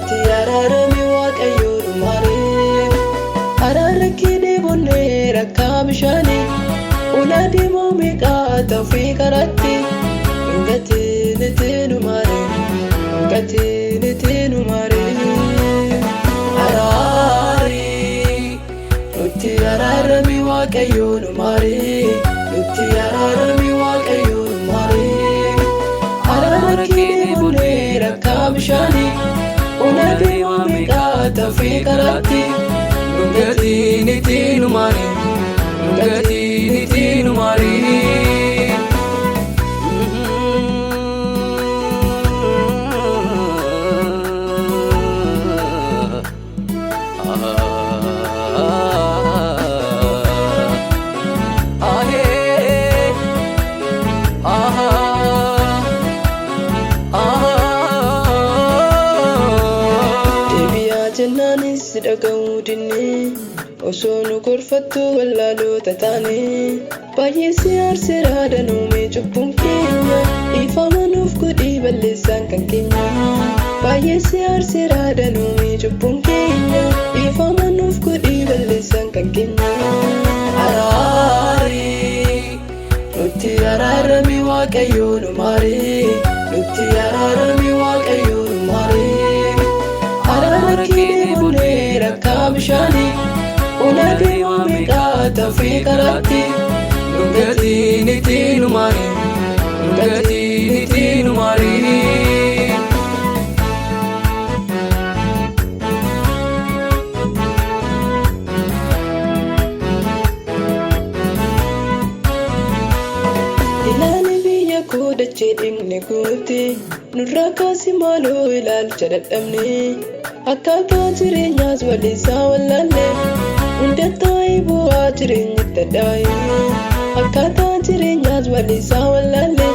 nuti araarame waaqayyoon maaree araara kee bonne rakka bishaanii ulaa deemoo meeqaa ta'uu karaatti gatiin nu maaree gatiin nu maaree araari nuti araarame waaqayyoon maaree nuti araarame waaqayyoon maaree araara kee bonne rakka bishaanii ulaa deemoo meeqaa ta'uu karaatti gatiin nu maaree gatiin nu maaree jennaanis dhaga'uu dinne osoo nu gorfattu wallaalota taane baay'ee si aarseera danuume cubbuun keenya dhiifama nuuf godhi balleessaan kan keenya baay'ee si aarseera danuume cubbuun keenya dhiifama nuuf godhi balleessaan kan keenya araari nuti araarame waaqayyoon maaree nuti araarame waaqayyoon maaree araara kee bonne rakka bishaanii ulaa deemoo meeqaa ta'uu karaatti gatiin nu maaree gatiin nu maaree ilaali biyya koo dachee dhiqne goote nurraa kaasi maaloo ilaalcha dadhabne akkaataa jireenyaas waliisaa wallaalle hundataa bu'aa jireenyatti addaa'e akkaataa jireenyaas waliisaa wallaalle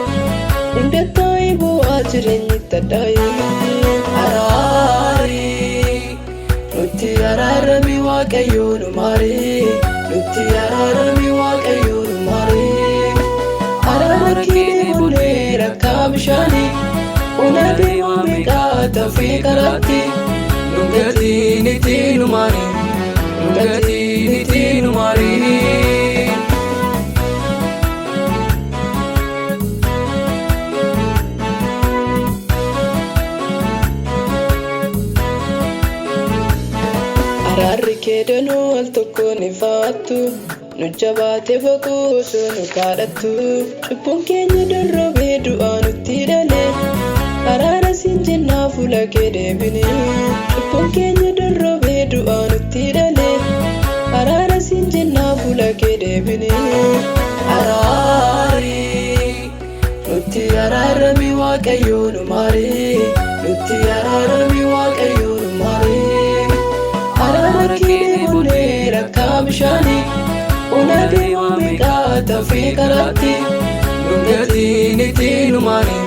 hundataa bu'aa jireenyatti addaa'e araari nuti araarame waaqayyoon maaree nuti araarame waaqayyoon maaree araara kee bonne rakka bishaanii ulaa deemoo meeqaa ta'uu karaatti gatiin nu maaree gatiin nu maaree araarri kee danuu al tokko ni faattu nu jabaate boquu osoo nu kadhattu cubbuun keenya darroobee du'aa nutti dhalee araara siin jennaa fuula kee deebine cubbuun keenya darroobee du'aa nutti dhalee araara siin jennaa fuula kee deebine araari nuti araarame waaqayyoon maaree nuti araarame waaqayyoon maaree araara kee bonne rakka bishaanii ulaa deemoo meeqaa ta'uu karaatti gatiin nu maaree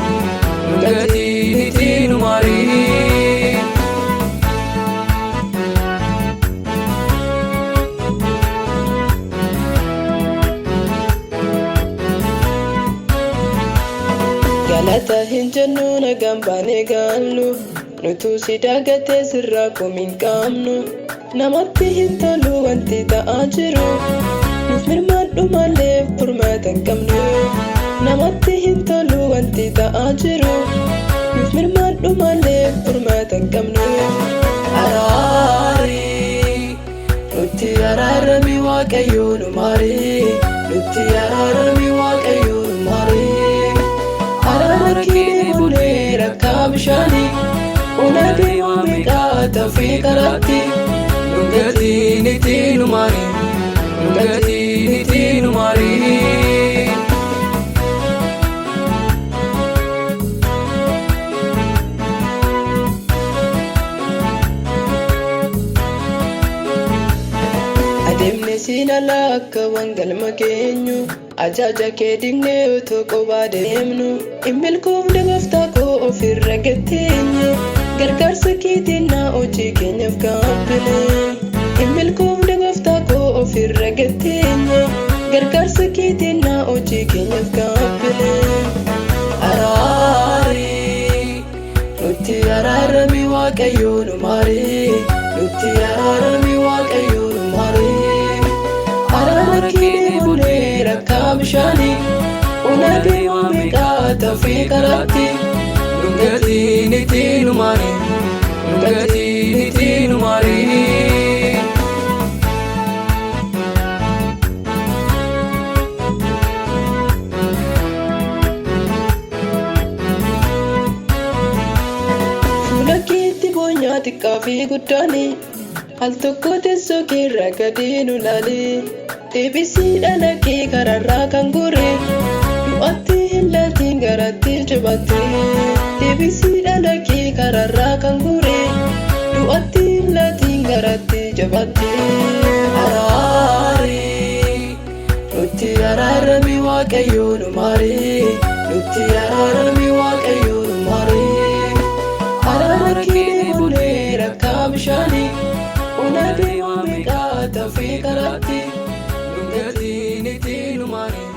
gatiin nu maaree galata hin jennu nagaan baanee gaallu nutu si daagatee sirraa komiin qaamnu namatti hin tolu wanti ta'aa jiru nuuf mirmaadhu malee furmaata hin qabnu namatti hin tolu wanti ta'aa jiru nuuf mirmaadhu malee furmaata hin qabnu araari nuti araarame waaqayyoon maaree nuti araarame waaqayyoon maaree araara kee bonne rakka bishaanii ulaa deemoo meeqaa ta'uu karaatti gatiin nu maaree gatiin nu maaree adeemne siin alaa akka wangalma keenyu ajaja kee dignee otoo qobaa deemnu hin milkoofne gooftaa koo ofirra gatteenye gargaarsa keetiin na hojii keenyaaf gaabbine hin milkoofne gooftaa koo ofirra gatteenye gargaarsa keetiin na hojii keenyaaf gaabbine araari nuti araarame waaqayyo nu maare nutti araarami waaqayyo nu maare araara kee bulee rakkaa bishaanii una deema meeqa tafee karaatti nungati niti nu maare nungati niti nu maare. Xiqqaa fi guddaani al tokko teessoo keerra gadi nu laale deebisii dhala kee kararraa kan gore du'atti hin laatiin garatti jabatte deebisii dhala kee kararraa kan gore du'atti hin laatiin garatti jabatte araari nutti araarami waaqayyo nu maare nutti araarami waaqayyo nu maare araara kee rakkaa bishaanii una deema meeqa tafee karaatti nungati niti nu maare.